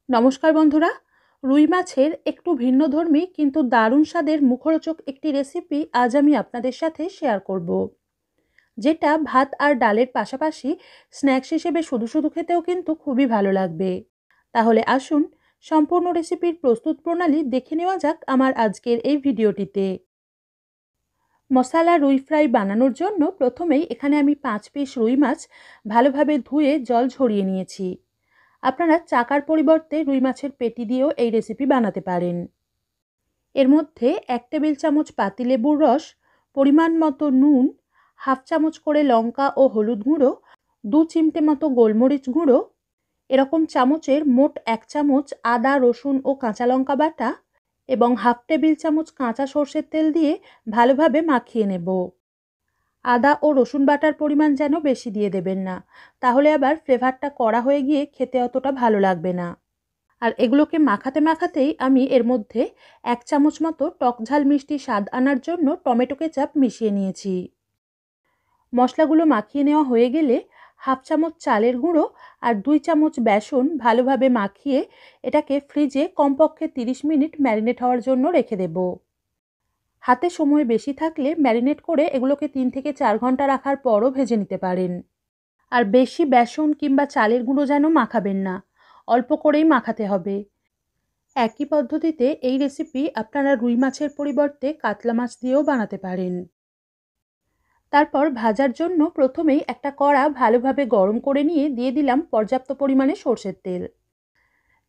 নমস্কার বন্ধুরা, রুই মাছের একটু ভিন্নধর্মী কিন্তু দারুণ স্বাদের মুখরোচক একটি রেসিপি আজ আমি আপনাদের সাথে শেয়ার করব, যেটা ভাত আর ডালের পাশাপাশি স্ন্যাক্স হিসেবে শুধু শুধু খেতেও কিন্তু খুবই ভালো লাগবে। তাহলে আসুন সম্পূর্ণ রেসিপির প্রস্তুত প্রণালী দেখে নেওয়া যাক আমার আজকের এই ভিডিওটিতে। মশলা রুই ফ্রাই বানানোর জন্য প্রথমেই এখানে আমি 5 পিস রুই মাছ ভালোভাবে ধুয়ে জল ঝরিয়ে নিয়েছি। আপনারা চাকার পরিবর্তে রুই মাছের পেটি দিয়েও এই রেসিপি বানাতে পারেন। এর মধ্যে 1 টেবিল চামচ পাতিলেবুর রস, পরিমাণ মতো নুন, হাফ চামচ করে লঙ্কা ও হলুদ গুঁড়ো, 2 চিমটে মতো গোলমরিচ গুঁড়ো, এরকম চামচের মোট 1 চামচ আদা রসুন ও কাঁচা লঙ্কা বাটা এবং হাফ টেবিল চামচ কাঁচা সর্ষের তেল দিয়ে ভালোভাবে মাখিয়ে নেব। আদা ও রসুন বাটার পরিমাণ যেন বেশি দিয়ে দেবেন না, তাহলে আবার ফ্লেভারটা কড়া হয়ে গিয়ে খেতে অতটা ভালো লাগবে না। আর এগুলোকে মাখাতে মাখাতেই আমি এর মধ্যে 1 চামচ মতো টক ঝাল মিষ্টি স্বাদ আনার জন্য টমেটো কেচাপ মিশিয়ে নিয়েছি। মশলাগুলো মাখিয়ে নেওয়া হয়ে গেলে হাফ চামচ চালের গুঁড়ো আর 2 চামচ বেসন ভালোভাবে মাখিয়ে এটাকে ফ্রিজে কমপক্ষে 30 মিনিট ম্যারিনেট হওয়ার জন্য রেখে দেব। হাতে সময় বেশি থাকলে ম্যারিনেট করে এগুলোকে 3 থেকে 4 ঘন্টা রাখার পরও ভেজে নিতে পারেন। আর বেশি বেসন কিংবা চালের গুঁড়ো যেন মাখাবেন না, অল্প করেই মাখাতে হবে। একই পদ্ধতিতে এই রেসিপি আপনারা রুই মাছের পরিবর্তে কাতলা মাছ দিয়েও বানাতে পারেন। তারপর ভাজার জন্য প্রথমেই একটা কড়া ভালোভাবে গরম করে নিয়ে দিয়ে দিলাম পর্যাপ্ত পরিমাণে সরষের তেল।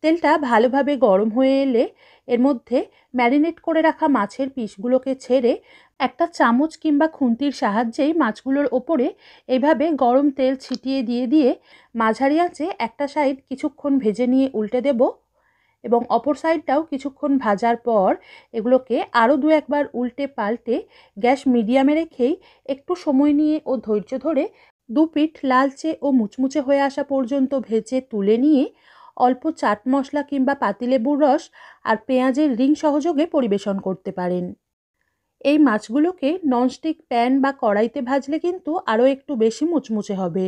তেলটা ভালোভাবে গরম হয়ে এলে এর মধ্যে ম্যারিনেট করে রাখা মাছের পিসগুলোকে ছেড়ে একটা চামচ কিংবা খুন্তির সাহায্যেই মাছগুলোর ওপরে এইভাবে গরম তেল ছিটিয়ে দিয়ে মাঝারি আঁচে একটা সাইড কিছুক্ষণ ভেজে নিয়ে উল্টে দেব এবং অপর সাইডটাও কিছুক্ষণ ভাজার পর এগুলোকে আরও 2-1 বার উল্টে পাল্টে গ্যাস মিডিয়ামে রেখেই একটু সময় নিয়ে ও ধৈর্য ধরে 2 পিঠ লালচে ও মুচমুচে হয়ে আসা পর্যন্ত ভেজে তুলে নিয়ে অল্প চাট মশলা কিংবা পাতিলেবুর রস আর পেঁয়াজের রিং সহযোগে পরিবেশন করতে পারেন। এই মাছগুলোকে ননস্টিক প্যান বা কড়াইতে ভাজলে কিন্তু আরও একটু বেশি মুচমুচে হবে।